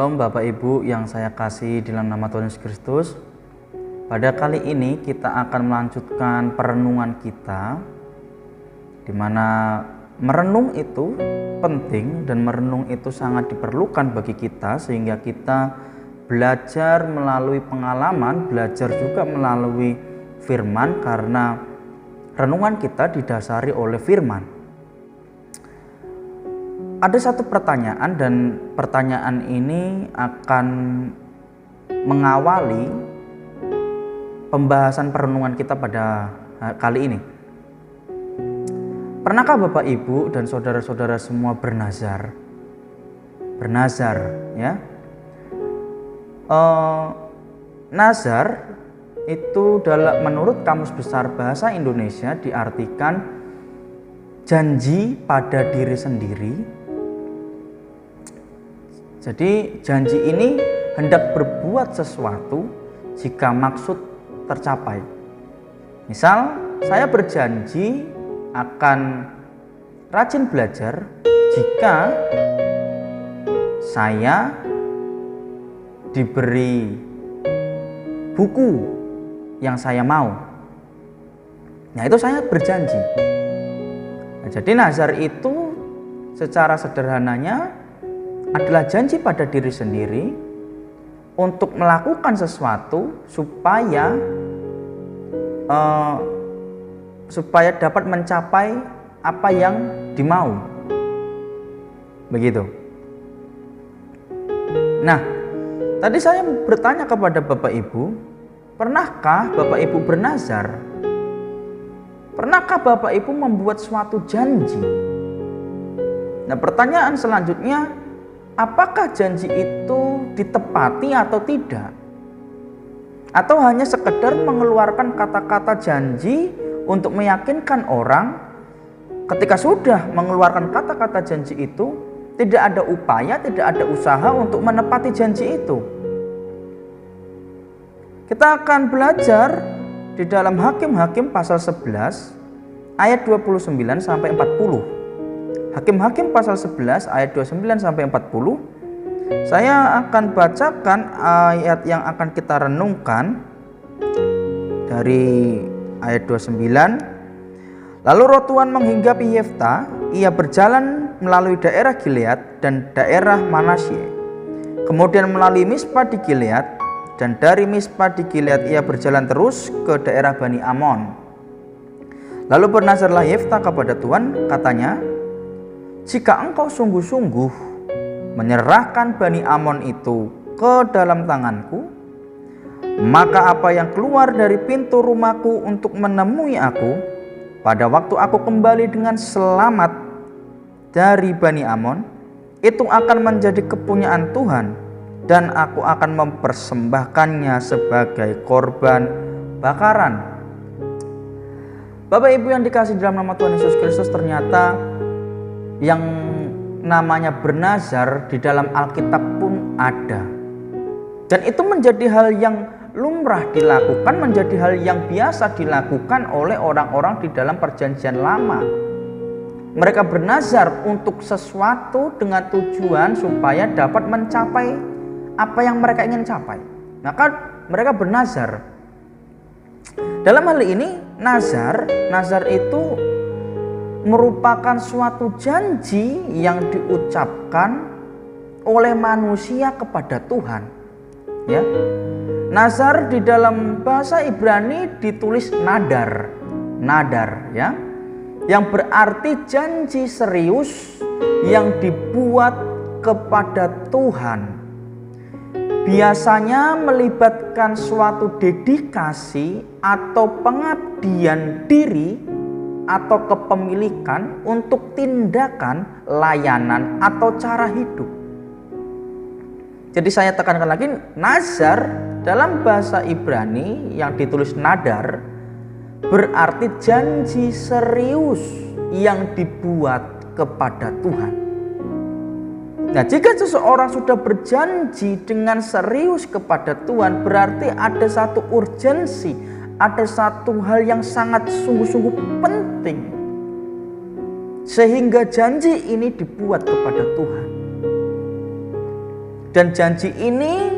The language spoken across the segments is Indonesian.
Shalom Bapak Ibu yang saya kasih di dalam nama Tuhan Yesus Kristus. Pada kali ini kita akan melanjutkan perenungan kita, di mana merenung itu penting dan merenung itu sangat diperlukan bagi kita, sehingga kita belajar melalui pengalaman, belajar juga melalui firman, karena renungan kita didasari oleh firman. Ada satu pertanyaan, dan pertanyaan ini akan mengawali pembahasan perenungan kita pada kali ini. Pernahkah Bapak Ibu dan saudara-saudara semua bernazar? Bernazar, ya. Nazar itu menurut Kamus Besar Bahasa Indonesia diartikan janji pada diri sendiri. Jadi janji ini hendak berbuat sesuatu jika maksud tercapai. Misal, saya berjanji akan rajin belajar jika saya diberi buku yang saya mau. Nah, itu saya berjanji. Nah, jadi nazar itu secara sederhananya adalah janji pada diri sendiri untuk melakukan sesuatu supaya dapat mencapai apa yang dimau. Begitu. Nah, tadi saya bertanya kepada Bapak Ibu, pernahkah Bapak Ibu bernazar? Pernahkah Bapak Ibu membuat suatu janji? Nah, pertanyaan selanjutnya, apakah janji itu ditepati atau tidak? Atau hanya sekedar mengeluarkan kata-kata janji untuk meyakinkan orang, ketika sudah mengeluarkan kata-kata janji itu, tidak ada upaya, tidak ada usaha untuk menepati janji itu. Kita akan belajar di dalam Hakim-Hakim pasal 11 ayat 29 sampai 40. Hakim-Hakim pasal 11 ayat 29 sampai 40. Saya akan bacakan ayat yang akan kita renungkan dari ayat 29. Lalu roh Tuhan menghinggapi Yefta, ia berjalan melalui daerah Gilead dan daerah Manasye, kemudian melalui Mispa di Gilead, dan dari Mispa di Gilead ia berjalan terus ke daerah Bani Amon. Lalu bernazarlah Yefta kepada Tuhan, katanya, jika engkau sungguh-sungguh menyerahkan Bani Amon itu ke dalam tanganku, maka apa yang keluar dari pintu rumahku untuk menemui aku pada waktu aku kembali dengan selamat dari Bani Amon, itu akan menjadi kepunyaan Tuhan, dan aku akan mempersembahkannya sebagai korban bakaran. Bapak Ibu yang dikasihi dalam nama Tuhan Yesus Kristus, ternyata yang namanya bernazar di dalam Alkitab pun ada. Dan itu menjadi hal yang lumrah dilakukan, menjadi hal yang biasa dilakukan oleh orang-orang di dalam perjanjian lama. Mereka bernazar untuk sesuatu dengan tujuan supaya dapat mencapai apa yang mereka ingin capai. Maka mereka bernazar. Dalam hal ini nazar itu merupakan suatu janji yang diucapkan oleh manusia kepada Tuhan. Ya. Nazar di dalam bahasa Ibrani ditulis nadar. Nadar, ya. Yang berarti janji serius yang dibuat kepada Tuhan. Biasanya melibatkan suatu dedikasi atau pengabdian diri atau kepemilikan untuk tindakan, layanan, atau cara hidup. Jadi saya tekankan lagi, nazar dalam bahasa Ibrani yang ditulis nadar berarti janji serius yang dibuat kepada Tuhan. Nah, jika seseorang sudah berjanji dengan serius kepada Tuhan, berarti ada satu urgensi, ada satu hal yang sangat sungguh-sungguh penting, sehingga janji ini dibuat kepada Tuhan. Dan janji ini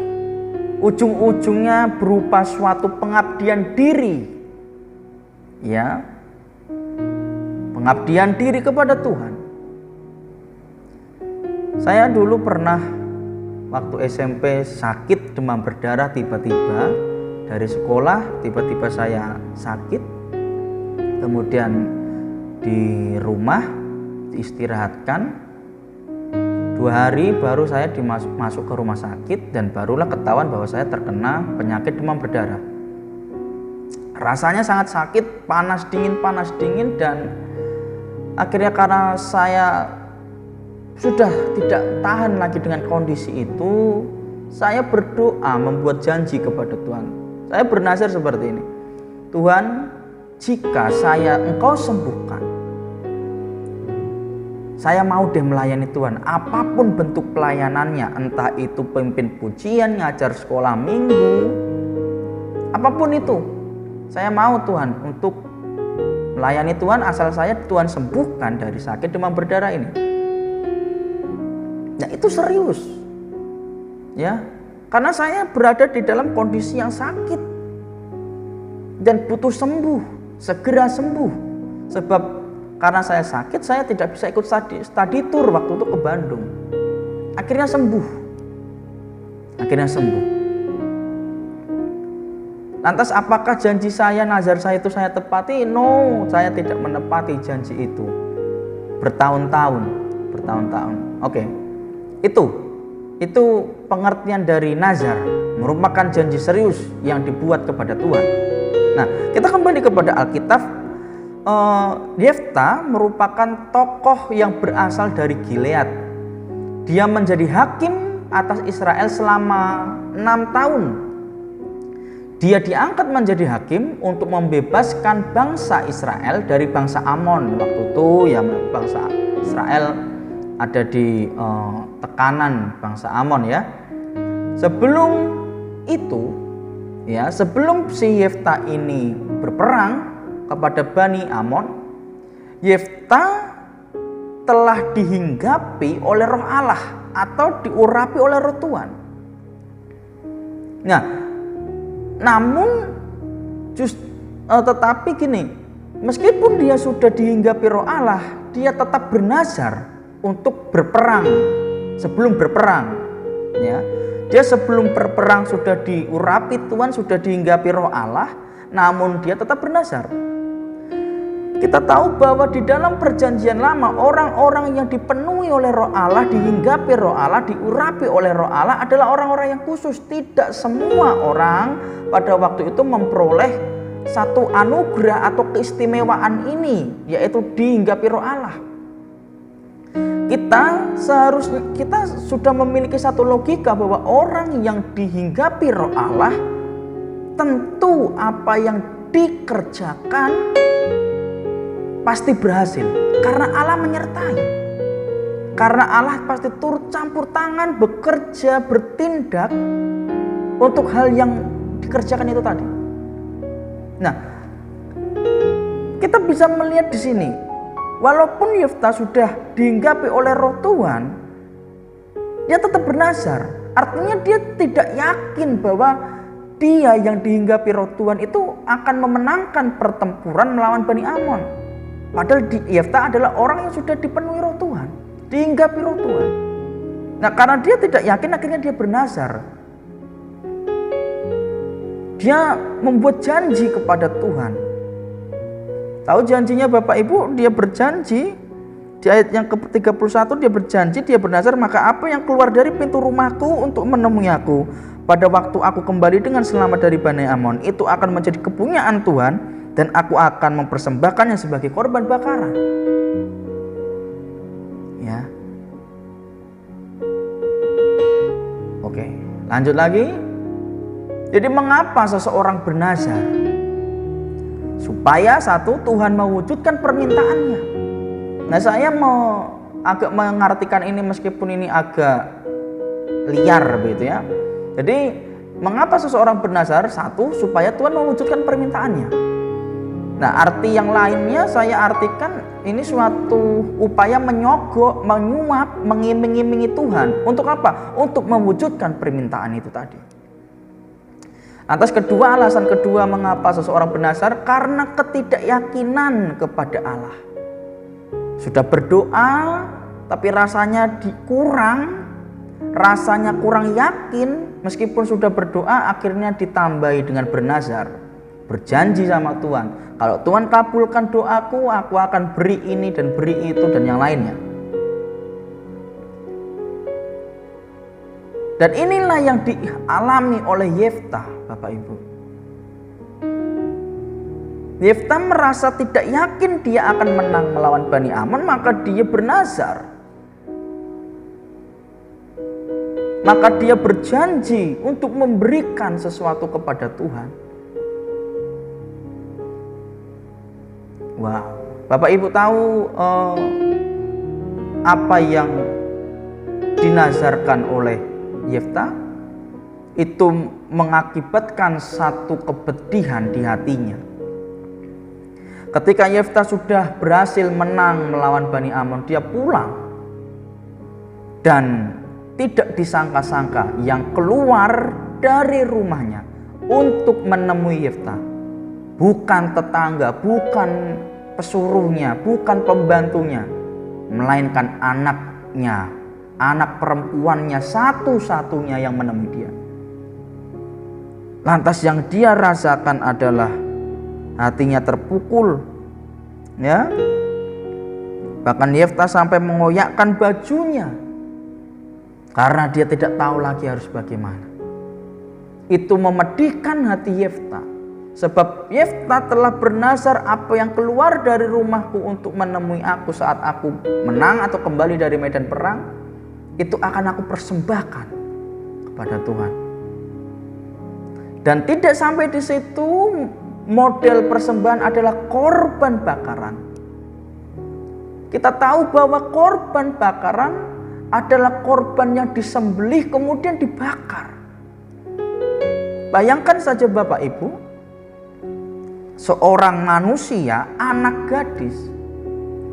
ujung-ujungnya berupa suatu pengabdian diri. Ya. Pengabdian diri kepada Tuhan. Saya dulu pernah waktu SMP sakit demam berdarah tiba-tiba dari sekolah, tiba-tiba saya sakit. Kemudian di rumah diistirahatkan. 2 hari baru saya masuk ke rumah sakit dan barulah ketahuan bahwa saya terkena penyakit demam berdarah. Rasanya sangat sakit, panas dingin dan akhirnya karena saya sudah tidak tahan lagi dengan kondisi itu, saya berdoa membuat janji kepada Tuhan. Saya bernazar seperti ini. Tuhan, jika Engkau sembuhkan, saya mau deh melayani Tuhan, apapun bentuk pelayanannya, entah itu pimpin pujian, ngajar sekolah minggu, apapun itu. Saya mau Tuhan untuk melayani Tuhan asal saya Tuhan sembuhkan dari sakit demam berdarah ini. Nah, itu serius. Ya, karena saya berada di dalam kondisi yang sakit dan butuh sembuh, segera sembuh. Sebab karena saya sakit, saya tidak bisa ikut study tour waktu itu ke Bandung. Akhirnya sembuh. Lantas apakah janji saya, nazar saya itu saya tepati? No, saya tidak menepati janji itu. Bertahun-tahun. Oke. Itu pengertian dari nazar, merupakan janji serius yang dibuat kepada Tuhan. Nah, kita kembali kepada Alkitab. Yefta merupakan tokoh yang berasal dari Gilead. Dia menjadi hakim atas Israel selama 6 tahun. Dia diangkat menjadi hakim untuk membebaskan bangsa Israel dari bangsa Amon. Waktu itu ya bangsa Israel ada di tekanan bangsa Amon ya. Sebelum itu ya, sebelum si Yefta ini berperang kepada Bani Amon, Yefta telah dihinggapi oleh Roh Allah atau diurapi oleh Roh Tuhan. Nah, namun tetapi gini, meskipun dia sudah dihinggapi Roh Allah, dia tetap bernazar untuk berperang. Sebelum berperang, ya, dia sebelum berperang sudah diurapi Tuhan, sudah dihinggapi Roh Allah, namun dia tetap bernazar. Kita tahu bahwa di dalam perjanjian lama, orang-orang yang dipenuhi oleh Roh Allah, dihinggapi Roh Allah, diurapi oleh Roh Allah adalah orang-orang yang khusus. Tidak semua orang pada waktu itu memperoleh satu anugerah atau keistimewaan ini, yaitu dihinggapi Roh Allah. Kita sudah memiliki satu logika bahwa orang yang dihinggapi Roh Allah, tentu apa yang dikerjakan pasti berhasil, karena Allah menyertai. Karena Allah pasti turut campur tangan, bekerja, bertindak untuk hal yang dikerjakan itu tadi. Nah, kita bisa melihat di sini, walaupun Yefta sudah dihinggapi oleh Roh Tuhan, dia tetap bernazar. Artinya dia tidak yakin bahwa dia yang dihinggapi Roh Tuhan itu akan memenangkan pertempuran melawan Bani Amon. Padahal Yefta adalah orang yang sudah dipenuhi Roh Tuhan, dihinggapi Roh Tuhan. Nah, karena dia tidak yakin, akhirnya dia bernazar. Dia membuat janji kepada Tuhan. Tahu janjinya Bapak Ibu? Dia berjanji di ayat yang ke-31, dia berjanji, dia bernazar, maka apa yang keluar dari pintu rumahku untuk menemui aku pada waktu aku kembali dengan selamat dari Bani Amon, itu akan menjadi kepunyaan Tuhan, dan aku akan mempersembahkannya sebagai korban bakaran. Ya. Oke, lanjut lagi. Jadi mengapa seseorang bernazar? Supaya satu, Tuhan mewujudkan permintaannya. Nah, saya mau agak mengartikan ini meskipun ini agak liar begitu ya. Jadi mengapa seseorang bernazar? Satu, supaya Tuhan mewujudkan permintaannya. Nah, arti yang lainnya saya artikan ini suatu upaya menyogok, menyuap, mengiming-imingi Tuhan. Untuk apa? Untuk mewujudkan permintaan itu tadi. Atas kedua, alasan kedua mengapa seseorang bernazar, karena ketidakyakinan kepada Allah. Sudah berdoa tapi rasanya kurang yakin, meskipun sudah berdoa akhirnya ditambahi dengan bernazar, berjanji sama Tuhan. Kalau Tuhan kabulkan doaku, aku akan beri ini dan beri itu dan yang lainnya. Dan inilah yang dialami oleh Yeftah, Bapak Ibu. Yeftah merasa tidak yakin dia akan menang melawan Bani Amon, maka dia bernazar. Maka dia berjanji untuk memberikan sesuatu kepada Tuhan. Wow, Bapak Ibu tahu apa yang dinazarkan oleh Yeftah? Itu mengakibatkan satu kepedihan di hatinya. Ketika Yeftah sudah berhasil menang melawan Bani Amon, dia pulang. Dan tidak disangka-sangka yang keluar dari rumahnya untuk menemui Yeftah bukan tetangga, bukan pesuruhnya, bukan pembantunya, melainkan anaknya, anak perempuannya satu-satunya yang menemui dia. Lantas yang dia rasakan adalah hatinya terpukul, ya. Bahkan Yeftah sampai mengoyakkan bajunya karena dia tidak tahu lagi harus bagaimana. Itu memedihkan hati Yeftah. Sebab Yeftah telah bernazar, apa yang keluar dari rumahku untuk menemui aku saat aku menang atau kembali dari medan perang, itu akan aku persembahkan kepada Tuhan. Dan tidak sampai di situ, model persembahan adalah korban bakaran. Kita tahu bahwa korban bakaran adalah korban yang disembelih kemudian dibakar. Bayangkan saja Bapak Ibu, seorang manusia, anak gadis,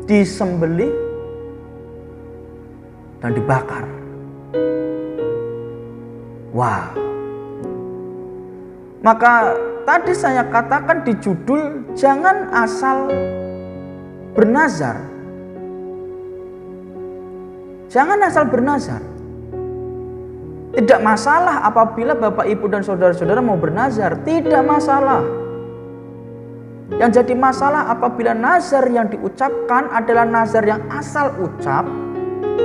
disembelih dan dibakar. Wow. Maka tadi saya katakan di judul, jangan asal bernazar. Jangan asal bernazar. Tidak masalah apabila Bapak Ibu dan saudara-saudara mau bernazar, tidak masalah. Yang jadi masalah apabila nazar yang diucapkan adalah nazar yang asal ucap,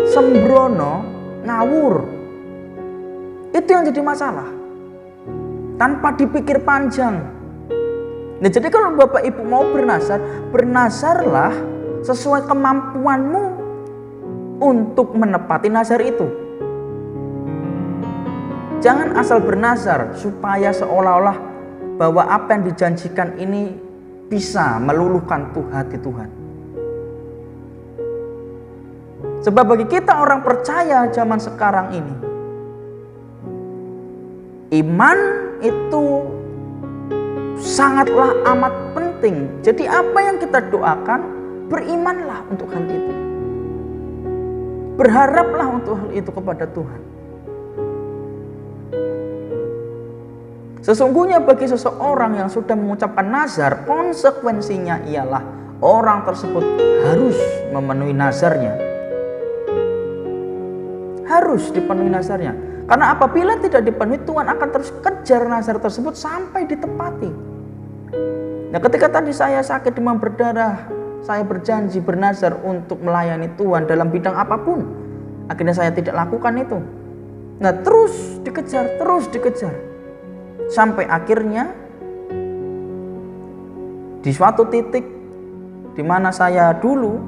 sembrono, ngawur. Itu yang jadi masalah. Tanpa dipikir panjang. Nah, jadi kalau Bapak Ibu mau bernazar, bernazarlah sesuai kemampuanmu untuk menepati nazar itu. Jangan asal bernazar supaya seolah-olah bahwa apa yang dijanjikan ini bisa meluluhkan hati Tuhan. Sebab bagi kita orang percaya zaman sekarang ini, iman itu sangatlah amat penting. Jadi apa yang kita doakan, berimanlah untuk hal itu. Berharaplah untuk hal itu kepada Tuhan. Sesungguhnya bagi seseorang yang sudah mengucapkan nazar, konsekuensinya ialah orang tersebut harus memenuhi nazarnya. Harus dipenuhi nazarnya. Karena apabila tidak dipenuhi, Tuhan akan terus kejar nazar tersebut sampai ditepati. Nah, ketika tadi saya sakit demam berdarah, saya berjanji bernazar untuk melayani Tuhan dalam bidang apapun. Akhirnya saya tidak lakukan itu. Nah, terus dikejar. Sampai akhirnya di suatu titik di mana saya dulu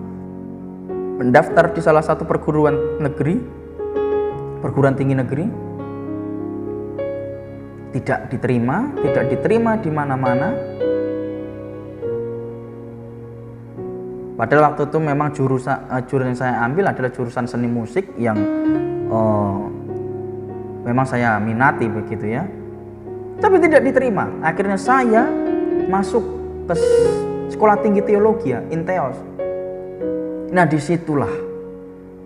mendaftar di salah satu perguruan tinggi negeri, tidak diterima di mana-mana. Padahal waktu itu memang jurusan yang saya ambil adalah jurusan seni musik yang memang saya minati begitu ya. Tapi tidak diterima. Akhirnya saya masuk ke sekolah tinggi teologi ya, Inteos. Nah disitulah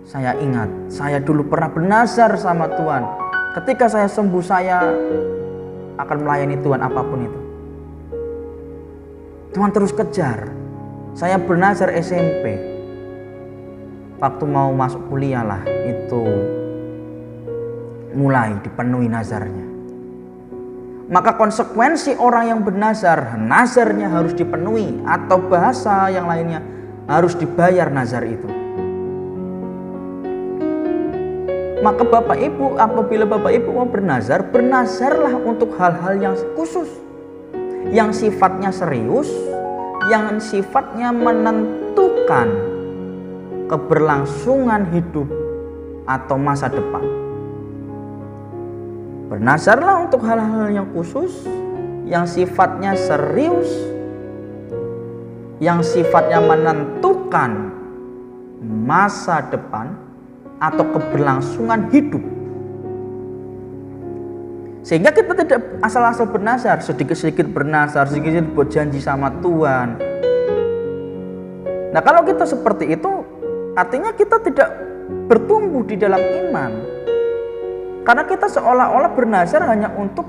saya ingat, saya dulu pernah bernazar sama Tuhan. Ketika saya sembuh, saya akan melayani Tuhan apapun itu. Tuhan terus kejar. Saya bernazar SMP. Waktu mau masuk kuliah lah, itu mulai dipenuhi nazarnya. Maka konsekuensi orang yang bernazar, nazarnya harus dipenuhi, atau bahasa yang lainnya harus dibayar nazar itu. Maka Bapak Ibu, apabila Bapak Ibu mau bernazar, bernazarlah untuk hal-hal yang khusus, yang sifatnya serius, yang sifatnya menentukan keberlangsungan hidup atau masa depan. Bernazarlah untuk hal-hal yang khusus, yang sifatnya serius, yang sifatnya menentukan masa depan atau keberlangsungan hidup. Sehingga kita tidak asal-asal bernazar, sedikit-sedikit bernazar, sedikit-sedikit buat janji sama Tuhan. Nah kalau kita seperti itu, artinya kita tidak bertumbuh di dalam iman. Karena kita seolah-olah bernazar hanya untuk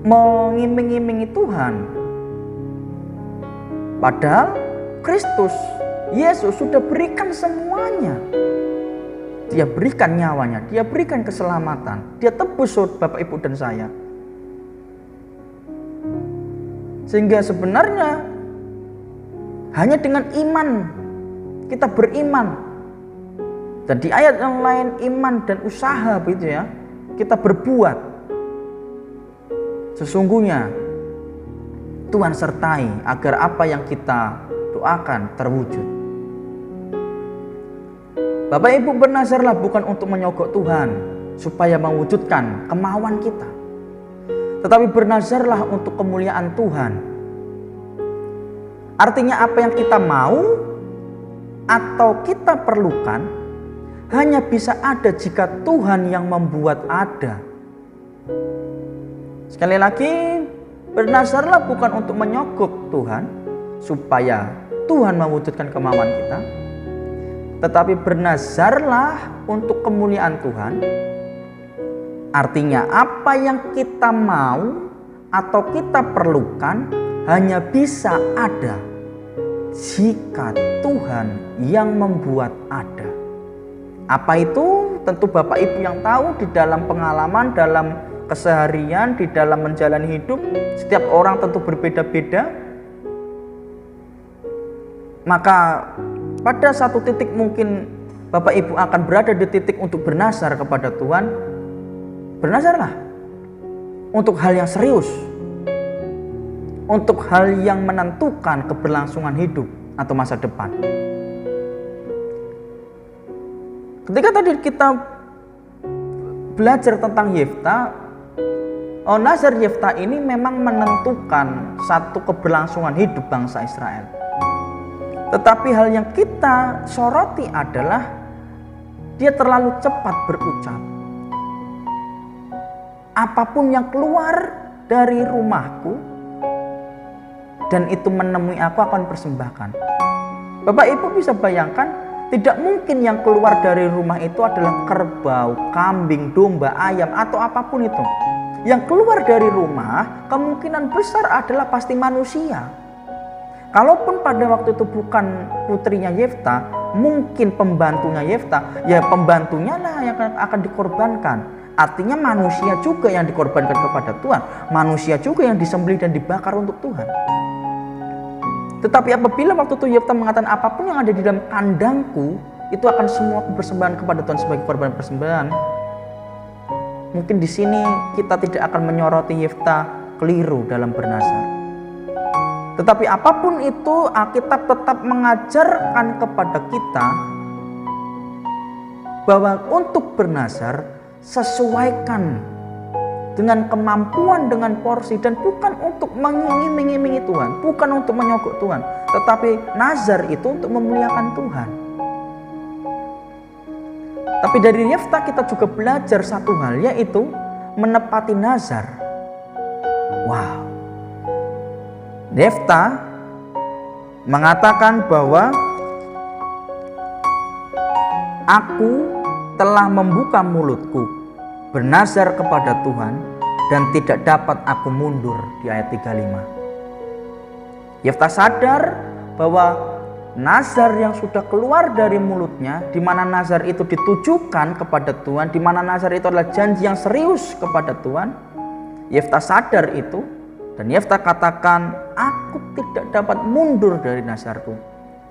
mengiming-imingi Tuhan. Padahal Kristus, Yesus sudah berikan semuanya. Dia berikan nyawanya, dia berikan keselamatan, dia tebus Bapak Ibu dan saya. Sehingga sebenarnya hanya dengan iman, kita beriman. Dan di ayat yang lain, iman dan usaha begitu ya, kita berbuat. Sesungguhnya Tuhan sertai agar apa yang kita doakan terwujud. Bapak Ibu bernazarlah bukan untuk menyogok Tuhan supaya mewujudkan kemauan kita, tetapi bernazarlah untuk kemuliaan Tuhan. Artinya apa yang kita mau atau kita perlukan hanya bisa ada jika Tuhan yang membuat ada. Sekali lagi, bernazarlah bukan untuk menyogok Tuhan supaya Tuhan mewujudkan kemauan kita, tetapi bernazarlah untuk kemuliaan Tuhan. Artinya apa yang kita mau atau kita perlukan hanya bisa ada jika Tuhan yang membuat ada. Apa itu? Tentu Bapak Ibu yang tahu di dalam pengalaman, dalam keseharian, di dalam menjalani hidup, setiap orang tentu berbeda-beda. Maka pada satu titik mungkin Bapak Ibu akan berada di titik untuk bernazar kepada Tuhan. Bernazarlah untuk hal yang serius, untuk hal yang menentukan keberlangsungan hidup atau masa depan. Ketika tadi kita belajar tentang Yefta, nazar Yefta ini memang menentukan satu keberlangsungan hidup bangsa Israel. Tetapi hal yang kita soroti adalah dia terlalu cepat berucap. Apapun yang keluar dari rumahku dan itu menemui aku akan persembahkan. Bapak Ibu bisa bayangkan, tidak mungkin yang keluar dari rumah itu adalah kerbau, kambing, domba, ayam, atau apapun itu. Yang keluar dari rumah kemungkinan besar adalah pasti manusia. Kalaupun pada waktu itu bukan putrinya Yefta, mungkin pembantunya Yefta, ya pembantunya lah yang akan dikorbankan. Artinya manusia juga yang dikorbankan kepada Tuhan. Manusia juga yang disembelih dan dibakar untuk Tuhan. Tetapi apabila waktu itu Yefta mengatakan apapun yang ada di dalam kandangku itu akan semua persembahan kepada Tuhan sebagai korban persembahan, mungkin di sini kita tidak akan menyoroti Yefta keliru dalam bernazar. Tetapi apapun itu, Alkitab tetap mengajarkan kepada kita bahwa untuk bernazar sesuaikan dengan kemampuan, dengan porsi, dan bukan untuk mengiming-imingi Tuhan, bukan untuk menyogok Tuhan, tetapi nazar itu untuk memuliakan Tuhan. Tapi dari Yefta kita juga belajar satu hal, yaitu menepati nazar. Wow, Yefta mengatakan bahwa aku telah membuka mulutku bernazar kepada Tuhan dan tidak dapat aku mundur, di ayat 35. Yefta sadar bahwa nazar yang sudah keluar dari mulutnya, di mana nazar itu ditujukan kepada Tuhan, di mana nazar itu adalah janji yang serius kepada Tuhan. Yefta sadar itu, dan Yefta katakan, aku tidak dapat mundur dari nazarku.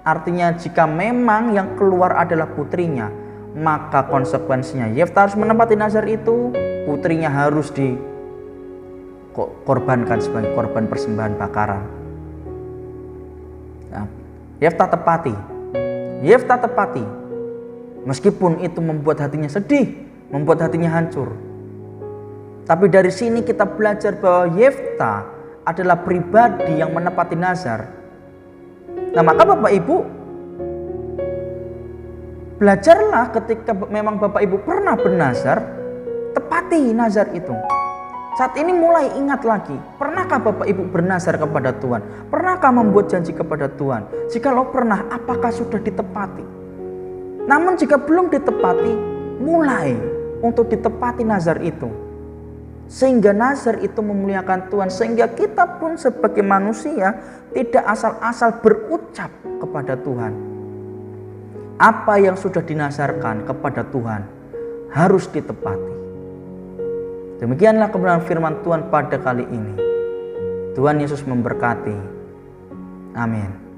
Artinya jika memang yang keluar adalah putrinya, maka konsekuensinya Yefta harus menepati nazar itu. Putrinya harus dikorbankan sebagai korban persembahan bakaran. Nah, Yefta tepati, meskipun itu membuat hatinya sedih, membuat hatinya hancur. Tapi dari sini kita belajar bahwa Yefta adalah pribadi yang menepati nazar. Nah, maka Bapak Ibu, belajarlah ketika memang Bapak Ibu pernah bernazar, tepati nazar itu. Saat ini mulai ingat lagi, pernahkah Bapak Ibu bernazar kepada Tuhan? Pernahkah membuat janji kepada Tuhan? Jikalau pernah, apakah sudah ditepati? Namun jika belum ditepati, mulai untuk ditepati nazar itu. Sehingga nazar itu memuliakan Tuhan, sehingga kita pun sebagai manusia tidak asal-asal berucap kepada Tuhan. Apa yang sudah dinazarkan kepada Tuhan harus ditepati. Demikianlah kebenaran firman Tuhan pada kali ini. Tuhan Yesus memberkati. Amin.